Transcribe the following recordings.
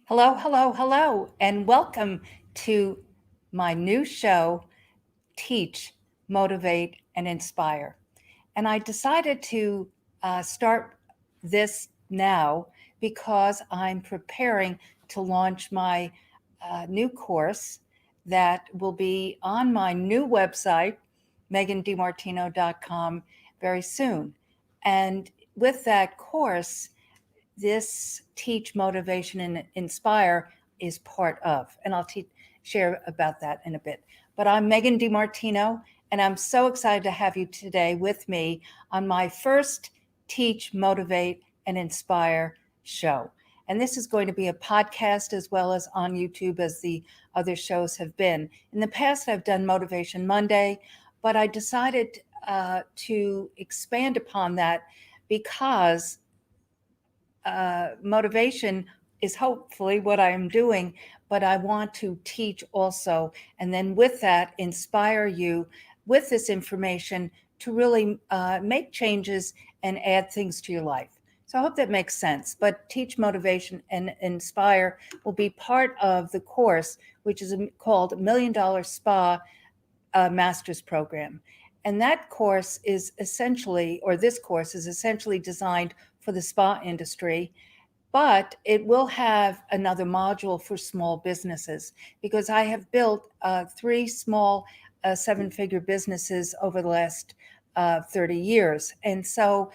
Hello, hello, hello, and welcome to my new show, Teach, Motivate, and Inspire. And I decided to start this now because I'm preparing to launch my new course that will be on my new website, megandimartino.com, very soon. And with that course, this Teach, Motivation, and Inspire is part of. And I'll share about that in a bit. But I'm Megan DiMartino, and I'm so excited to have you today with me on my first Teach, Motivate, and Inspire show. And this is going to be a podcast as well as on YouTube, as the other shows have been. In the past, I've done Motivation Monday, but I decided to expand upon that because motivation is hopefully what I am doing, but I want to teach also. And then with that, inspire you with this information to really make changes and add things to your life. So I hope that makes sense. But Teach, Motivation, and Inspire will be part of the course, which is called $1 Million Spa Master's Program. And that course is essentially, or this course is essentially designed for the spa industry, but it will have another module for small businesses because I have built three small seven-figure businesses over the last 30 years. And so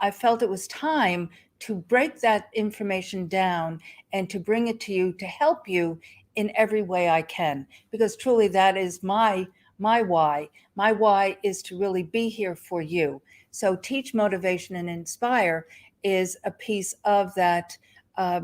I felt it was time to break that information down and to bring it to you to help you in every way I can, because truly that is my why. My why is to really be here for you. So Teach, Motivation, and Inspire is a piece of that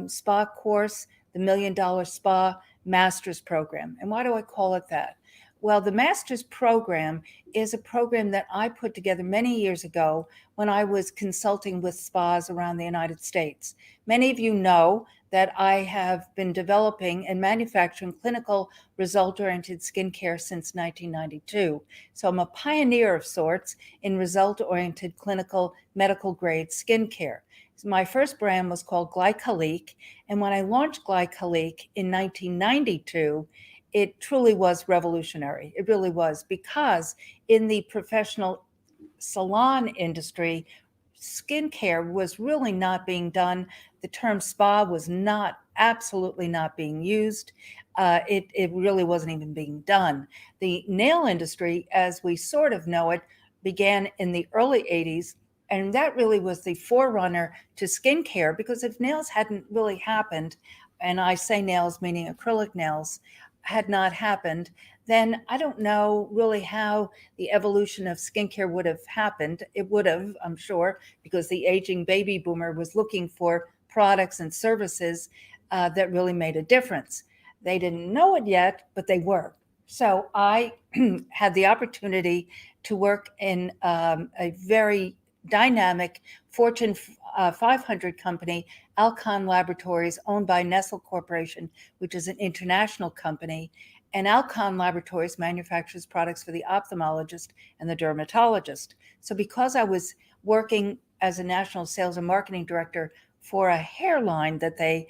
spa course, the $1 Million Spa Master's Program. And why do I call it that? Well, the Master's Program is a program that I put together many years ago when I was consulting with spas around the United States. Many of you know that I have been developing and manufacturing clinical result-oriented skincare since 1992. So I'm a pioneer of sorts in result-oriented clinical medical grade skincare. So my first brand was called Glycolique, and when I launched Glycolique in 1992, it truly was revolutionary. It really was, because in the professional salon industry, skincare was really not being done. The term spa was not, absolutely not being used. It really wasn't even being done. The nail industry, as we sort of know it, began in the early 80s. And that really was the forerunner to skincare, because if nails hadn't really happened, and I say nails meaning acrylic nails, had not happened, then I don't know really how the evolution of skincare would have happened. It would have, I'm sure, because the aging baby boomer was looking for products and services that really made a difference. They didn't know it yet, but they were. So I had the opportunity to work in a very dynamic Fortune 500 company, Alcon Laboratories, owned by Nestle Corporation, which is an international company. And Alcon Laboratories manufactures products for the ophthalmologist and the dermatologist. So because I was working as a national sales and marketing director for a hairline that they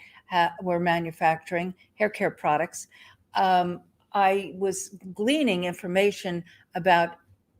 were manufacturing, hair care products, I was gleaning information about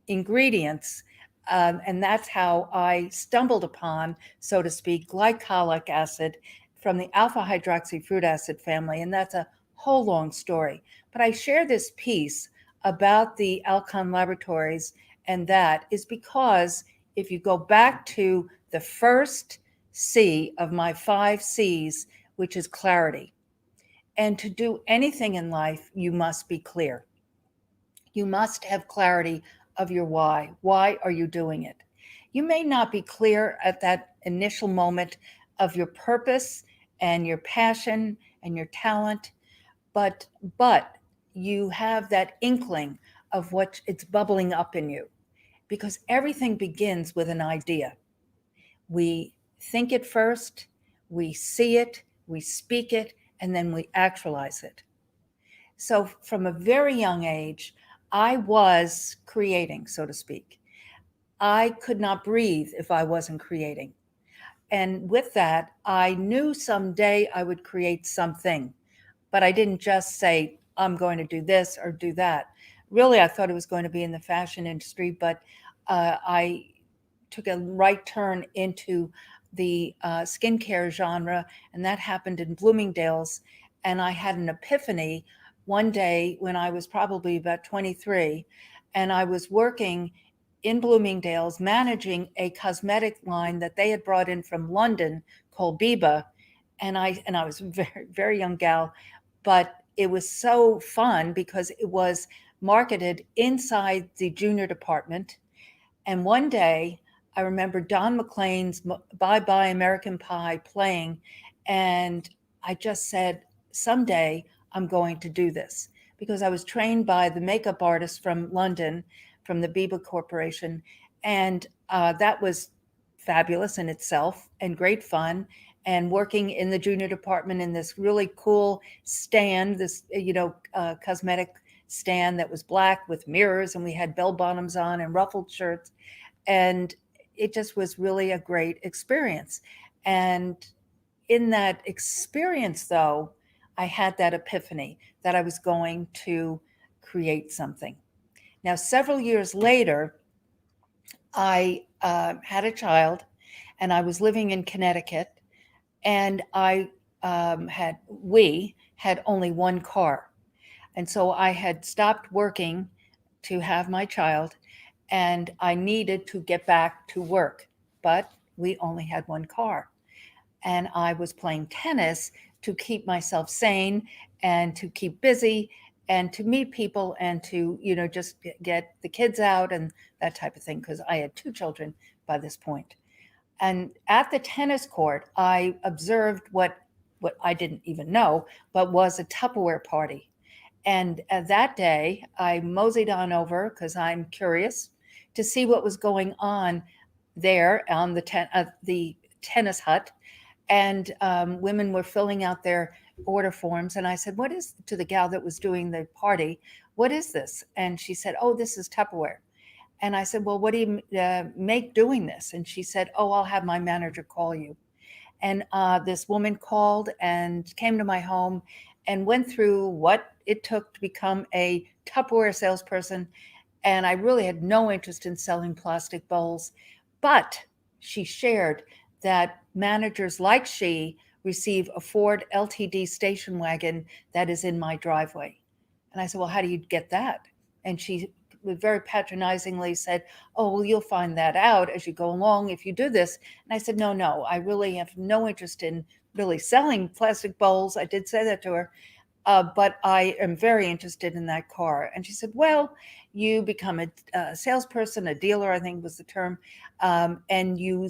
ingredients. And that's how I stumbled upon, so to speak, glycolic acid from the alpha hydroxy fruit acid family. And that's a whole long story. But I share this piece about the Alcon Laboratories, and that is because if you go back to the first C of my 5 C's, which is clarity, and to do anything in life, you must be clear. You must have clarity of your why. Why are you doing it? You may not be clear at that initial moment of your purpose and your passion and your talent, but you have that inkling of what it's bubbling up in you, because everything begins with an idea. We think it first, we see it, we speak it, and then we actualize it. So from a very young age, I was creating, so to speak. I could not breathe if I wasn't creating. And with that, I knew someday I would create something, but I didn't just say, I'm going to do this or do that. Really, I thought it was going to be in the fashion industry, but I took a right turn into the skincare genre, and that happened in Bloomingdale's. And I had an epiphany one day when I was probably about 23, and I was working in Bloomingdale's managing a cosmetic line that they had brought in from London called Biba. And I was a very, very young gal, but it was so fun because it was marketed inside the junior department. And one day, I remember Don McLean's Bye Bye American Pie playing, and I just said, someday I'm going to do this, because I was trained by the makeup artist from London, from the Biba Corporation, and that was fabulous in itself and great fun. And working in the junior department in this really cool stand, this cosmetic stand that was black with mirrors, and we had bell bottoms on and ruffled shirts, and it just was really a great experience. And in that experience, though, I had that epiphany that I was going to create something. Now, several years later, I had a child, and I was living in Connecticut, and we had only one car. And so I had stopped working to have my child, and I needed to get back to work, but we only had one car. And I was playing tennis to keep myself sane and to keep busy and to meet people and to, just get the kids out and that type of thing, because I had two children by this point. And at the tennis court, I observed what I didn't even know, but was a Tupperware party. And that day, I moseyed on over because I'm curious to see what was going on there on the tennis hut. And women were filling out their order forms. And I said, "What is," to the gal that was doing the party, "what is this?" And she said, "Oh, this is Tupperware." And I said, "Well, what do you make doing this?" And she said, "Oh, I'll have my manager call you." And this woman called and came to my home and went through what it took to become a Tupperware salesperson. And I really had no interest in selling plastic bowls. But she shared that managers like she receive a Ford LTD station wagon that is in my driveway. And I said, "Well, how do you get that?" And she very patronizingly said, "Oh, well, you'll find that out as you go along if you do this." And I said, "No, no, I really have no interest in really selling plastic bowls." I did say that to her. But I am very interested in that car. And she said, "Well, you become a salesperson, a dealer, I think was the term, and you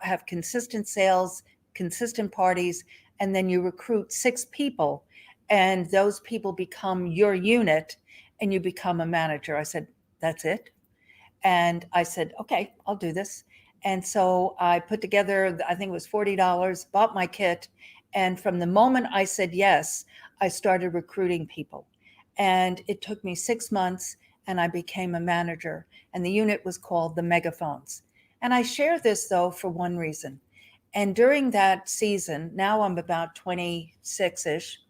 have consistent sales, consistent parties, and then you recruit 6 people, and those people become your unit, and you become a manager." I said, "That's it?" And I said, "Okay, I'll do this." And so I put together, I think it was $40, bought my kit. And from the moment I said yes, I started recruiting people. And it took me 6 months, and I became a manager. And the unit was called the Megaphones. And I share this, though, for one reason. And during that season, now I'm about 26 ish,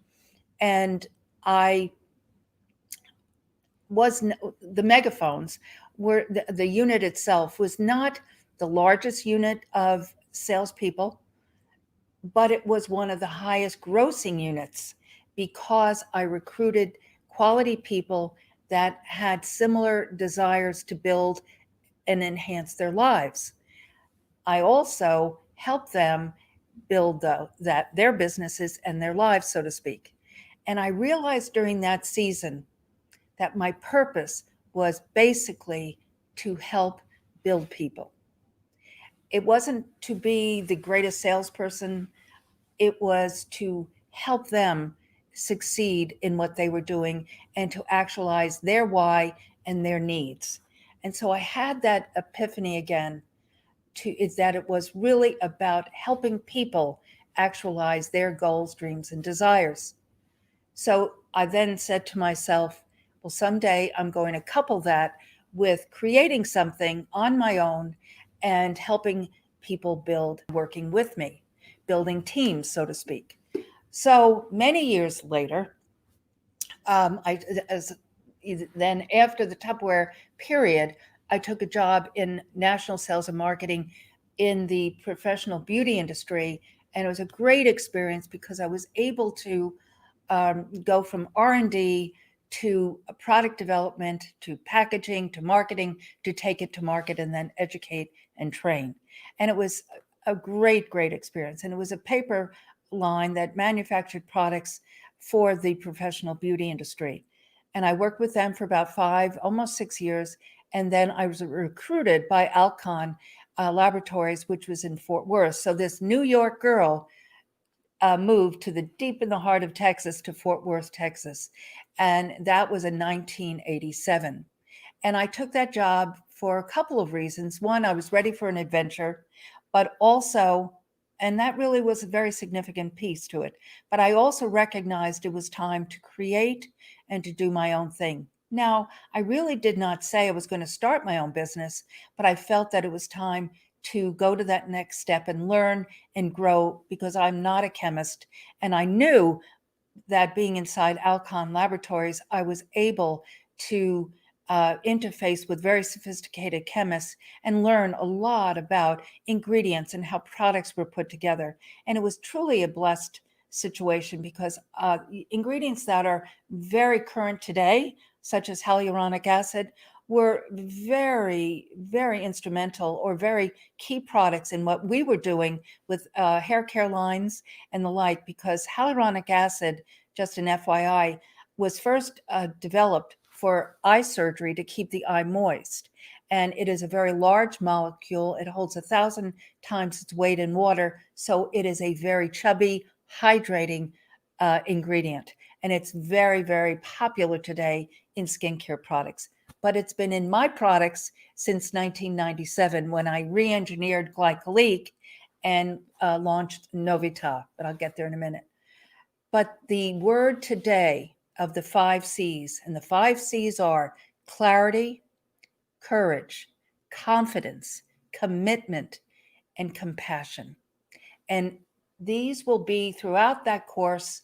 and I was the Megaphones were the unit itself was not the largest unit of salespeople, but it was one of the highest grossing units because I recruited quality people that had similar desires to build and enhance their lives. I also helped them build their businesses and their lives, so to speak. And I realized during that season that my purpose was basically to help build people. It wasn't to be the greatest salesperson, it was to help them succeed in what they were doing and to actualize their why and their needs. And so I had that epiphany again, is that it was really about helping people actualize their goals, dreams, and desires. So I then said to myself, well, someday I'm going to couple that with creating something on my own and helping people build working with me, building teams, so to speak. So many years later, I as then after the Tupperware period, I took a job in national sales and marketing in the professional beauty industry, and it was a great experience because I was able to go from R&D to product development to packaging to marketing to take it to market and then educate and train. And it was a great, great experience. And it was a paper line that manufactured products for the professional beauty industry. And I worked with them for about 5, almost 6 years. And then I was recruited by Alcon Laboratories, which was in Fort Worth. So this New York girl moved to the deep in the heart of Texas to Fort Worth, Texas. And that was in 1987. And I took that job for a couple of reasons. One, I was ready for an adventure, but also, and that really was a very significant piece to it, but I also recognized it was time to create and to do my own thing. Now, I really did not say I was going to start my own business, but I felt that it was time to go to that next step and learn and grow because I'm not a chemist. And I knew that being inside Alcon Laboratories, I was able to interface with very sophisticated chemists and learn a lot about ingredients and how products were put together. And it was truly a blessed situation because ingredients that are very current today, such as hyaluronic acid, were very, very instrumental or very key products in what we were doing with hair care lines and the like, because hyaluronic acid, just an FYI, was first developed for eye surgery to keep the eye moist. And it is a very large molecule. It holds 1,000 times its weight in water. So it is a very chubby, hydrating ingredient. And it's very, very popular today in skincare products. But it's been in my products since 1997 when I re-engineered glycolic and launched Novita, but I'll get there in a minute. But the word today of the 5 C's, and the 5 C's are clarity, courage, confidence, commitment, and compassion. And these will be throughout that course,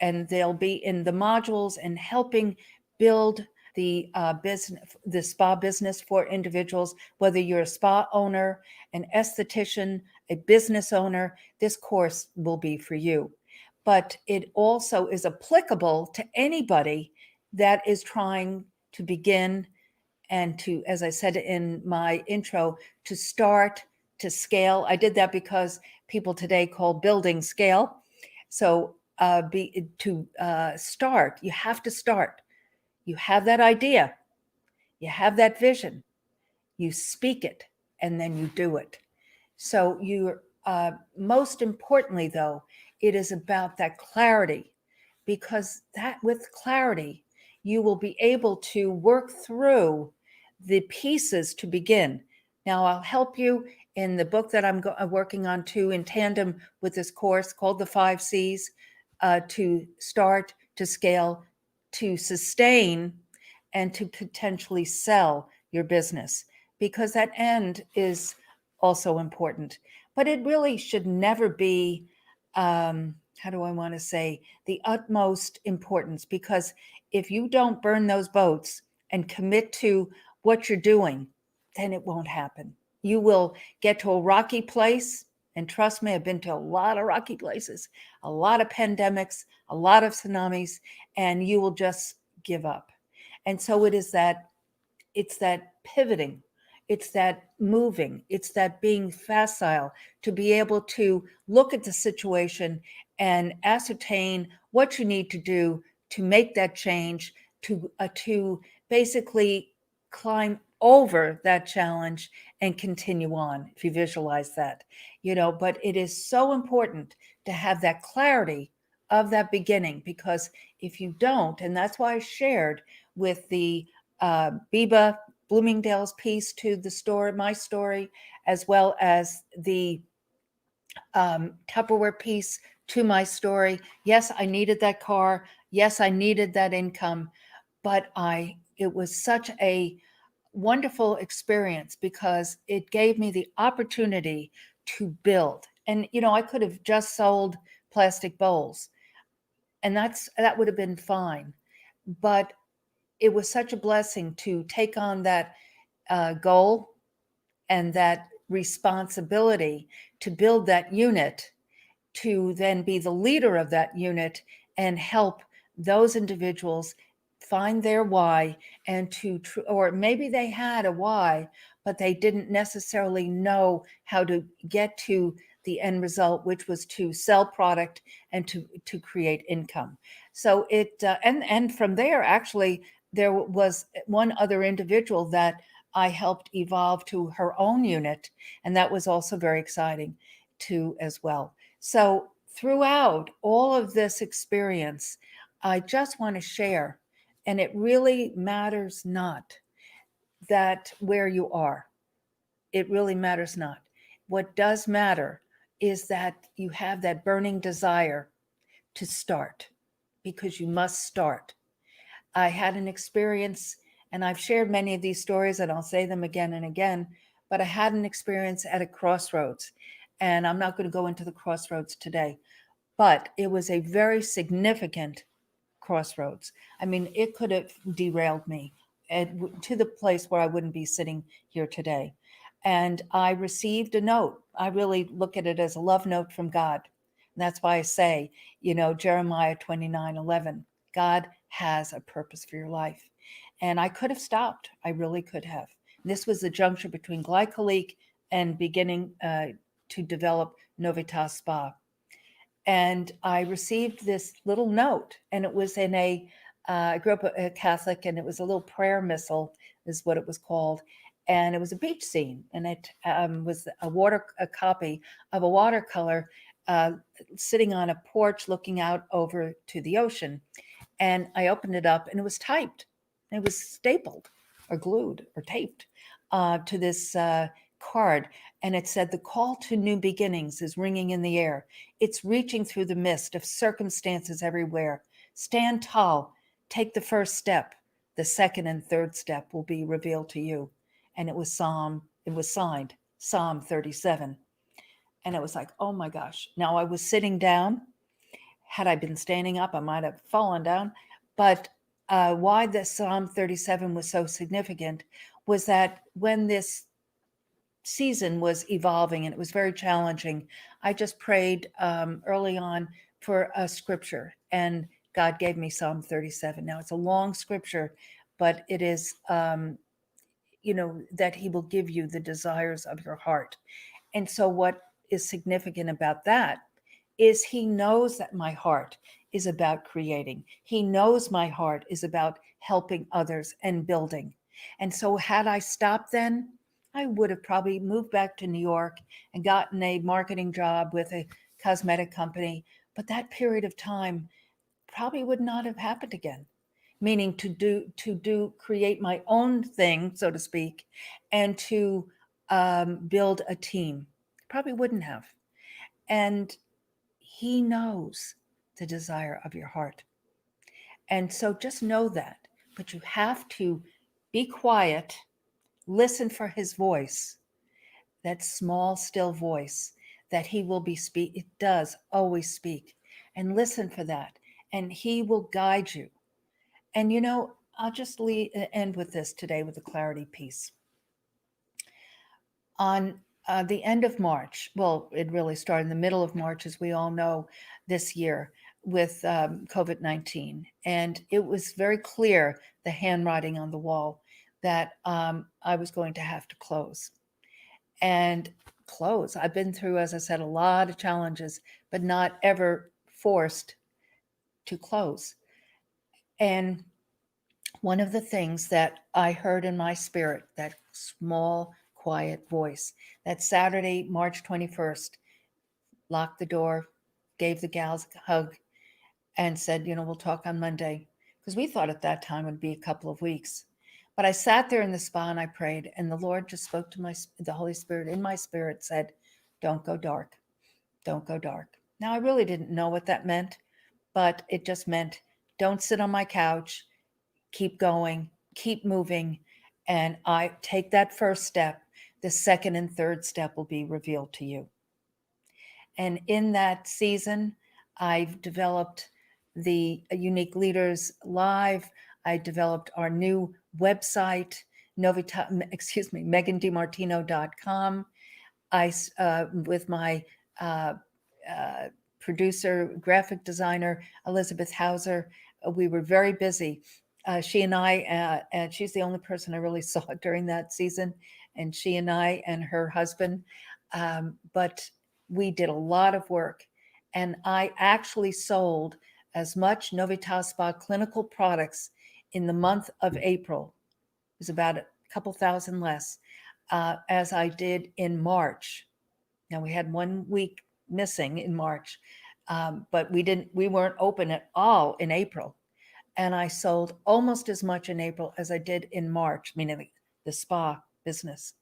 and they'll be in the modules and helping build the business, the spa business for individuals, whether you're a spa owner, an esthetician, a business owner, this course will be for you. But it also is applicable to anybody that is trying to begin and to, as I said in my intro, to start, to scale. I did that because people today call building scale. So start, you have to start. You have that idea, you have that vision, you speak it, and then you do it. So most importantly, though, it is about that clarity, because that with clarity, you will be able to work through the pieces to begin. Now, I'll help you in the book that I'm working on too, in tandem with this course called the 5 C's, to start, to scale, to sustain, and to potentially sell your business, because that end is also important. But it really should never be, how do I want to say, the utmost importance, because if you don't burn those boats and commit to what you're doing, then it won't happen. You will get to a rocky place. And trust me, I've been to a lot of rocky places, a lot of pandemics, a lot of tsunamis, and you will just give up. And so it's that pivoting, it's that moving, it's that being facile to be able to look at the situation and ascertain what you need to do to make that change, to basically climb over that challenge and continue on, if you visualize that. But it is so important to have that clarity of that beginning, because if you don't, and that's why I shared with the Biba Bloomingdale's piece to the story, my story, as well as the Tupperware piece to my story. Yes, I needed that car. Yes, I needed that income, but it was such a wonderful experience because it gave me the opportunity to build. And I could have just sold plastic bowls, and that would have been fine. But it was such a blessing to take on that goal and that responsibility to build that unit, to then be the leader of that unit and help those individuals find their why, and or maybe they had a why, but they didn't necessarily know how to get to the end result, which was to sell product and to create income. So and from there, actually, there was one other individual that I helped evolve to her own unit, and that was also very exciting too as well. So throughout all of this experience, I just want to share, and it really matters not that where you are. It really matters not. What does matter is that you have that burning desire to start, because you must start. I had an experience, and I've shared many of these stories, and I'll say them again and again, but I had an experience at a crossroads. And I'm not going to go into the crossroads today, but it was a very significant crossroads. I mean, it could have derailed me to the place where I wouldn't be sitting here today. And I received a note. I really look at it as a love note from God. And that's why I say, Jeremiah 29:11, God has a purpose for your life. And I could have stopped. I really could have. This was the juncture between glycolic and beginning to develop Novitas Spa. And I received this little note, and it was I grew up a Catholic, and it was a little prayer missal, is what it was called. And it was a beach scene, and it was a copy of a watercolor uh, sitting on a porch looking out over to the ocean. And I opened it up, and it was typed. It was stapled or glued or taped to this card. And it said, "The call to new beginnings is ringing in the air. It's reaching through the mist of circumstances everywhere. Stand tall. Take the first step. The second and third step will be revealed to you." And it was signed Psalm 37. And it was like, oh my gosh. Now I was sitting down. Had I been standing up, I might have fallen down. But why the Psalm 37 was so significant was that when this season was evolving and it was very challenging, I just prayed early on for a scripture, and God gave me Psalm 37. Now it's a long scripture, but it is, that He will give you the desires of your heart. And so, what is significant about that is He knows that my heart is about creating. He knows my heart is about helping others and building. And so, had I stopped then, I would have probably moved back to New York and gotten a marketing job with a cosmetic company. But that period of time probably would not have happened again. Meaning create my own thing, so to speak, and to build a team. Probably wouldn't have. And He knows the desire of your heart. And so just know that. But you have to be quiet, listen for His voice, that small, still voice that He will be speak. It does always speak. And listen for that. And He will guide you. And I'll just end with this today with a clarity piece. On the end of March, well, it really started in the middle of March, as we all know, this year with COVID-19. And it was very clear, the handwriting on the wall, that I was going to have to close. And close. I've been through, as I said, a lot of challenges, but not ever forced to close. And one of the things that I heard in my spirit, that small, quiet voice, that Saturday, March 21st, locked the door, gave the gals a hug, and said, we'll talk on Monday. Because we thought at that time it would be a couple of weeks. But I sat there in the spa and I prayed, and the Lord just spoke to the Holy Spirit in my spirit, said, "Don't go dark. Don't go dark." Now, I really didn't know what that meant, but it just meant don't sit on my couch, keep going, keep moving, and I take that first step, the second and third step will be revealed to you. And in that season, I've developed the Unique Leaders Live. I developed our new website, MeganDiMartino.com. With my uh, uh, producer, graphic designer, Elizabeth Hauser, we were very busy. She and I, and she's the only person I really saw during that season, and she and I and her husband. But we did a lot of work, and I actually sold as much Novitas Spa clinical products in the month of April. It was about a couple thousand less as I did in March. Now we had 1 week missing in March, but we weren't open at all in April. And I sold almost as much in April as I did in March, meaning the spa business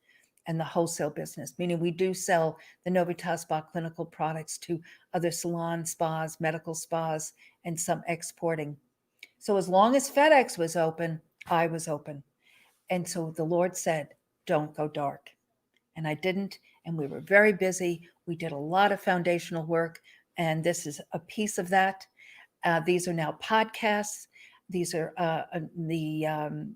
and the wholesale business, meaning we do sell the Novitas Spa clinical products to other salon spas, medical spas, and some exporting. So as long as FedEx was open, I was open. And so the Lord said, don't go dark. And I didn't. And we were very busy. We did a lot of foundational work. And this is a piece of that. These are now podcasts. These are the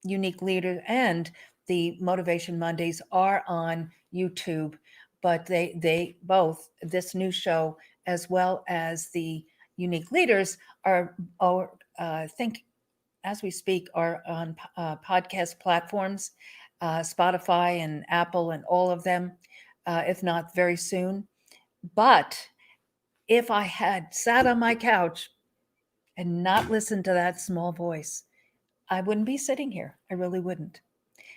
Unique Leader and the Motivation Mondays are on YouTube, but they both, this new show as well as the Unique Leaders are I think as we speak, are on podcast platforms, Spotify and Apple and all of them, if not very soon. But if I had sat on my couch and not listened to that small voice, I wouldn't be sitting here. I really wouldn't.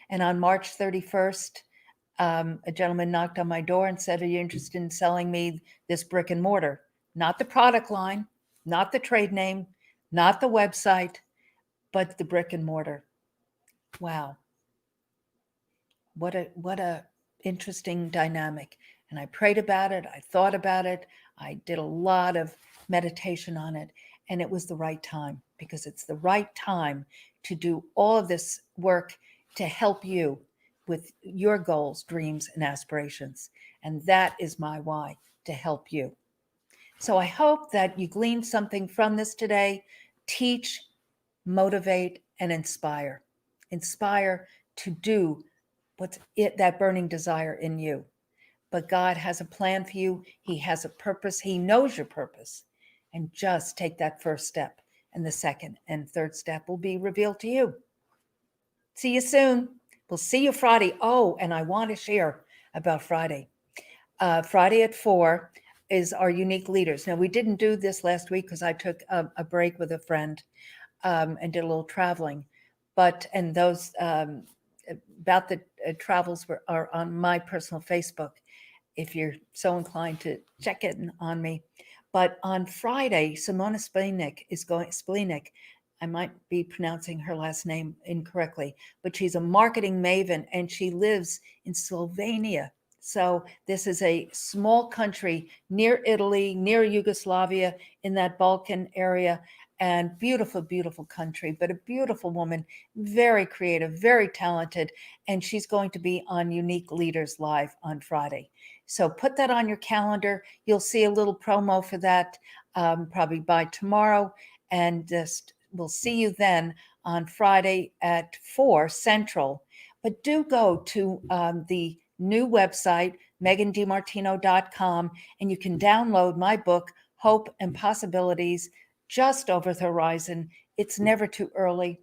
And on March 31st, a gentleman knocked on my door and said, are you interested in selling me this brick and mortar? Not the product line, not the trade name, not the website, but the brick and mortar. Wow. What a interesting dynamic. And I prayed about it. I thought about it. I did a lot of meditation on it. And it was the right time because it's the right time to do all of this work to help you with your goals, dreams, and aspirations. And that is my why, to help you. So I hope that you gleaned something from this today. Teach, motivate, and inspire. Inspire to do what's that burning desire in you. But God has a plan for you. He has a purpose. He knows your purpose. And just take that first step. And the second and third step will be revealed to you. See you soon. We'll see you Friday. Oh, and I want to share about Friday. Friday at 4 is our Unique Leaders. Now, we didn't do this last week because I took a break with a friend and did a little traveling. And those about the travels are on my personal Facebook, if you're so inclined to check in on me. But on Friday, Simona Splenick, I might be pronouncing her last name incorrectly, but she's a marketing maven and she lives in Slovenia. So this is a small country near Italy, near Yugoslavia, in that Balkan area, and beautiful, beautiful country, but a beautiful woman, very creative, very talented, and she's going to be on Unique Leaders Live on Friday. So put that on your calendar. You'll see a little promo for that probably by tomorrow, and we'll see you then on Friday at 4 Central. But do go to the new website, MeganDiMartino.com, and you can download my book, Hope and Possibilities, Just Over the Horizon. It's never too early,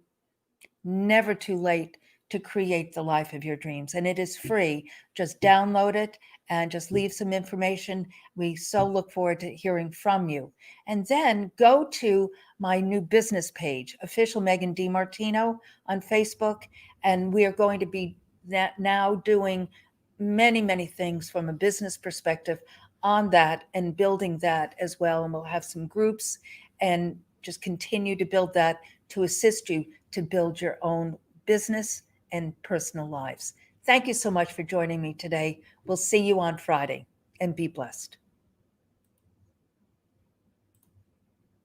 never too late to create the life of your dreams. And it is free. Just download it and just leave some information. We so look forward to hearing from you. And then go to my new business page, Official Megan DiMartino on Facebook. And we are going to be now doing many, many things from a business perspective on that and building that as well. And we'll have some groups and just continue to build that to assist you to build your own business and personal lives. Thank you so much for joining me today. We'll see you on Friday, and be blessed.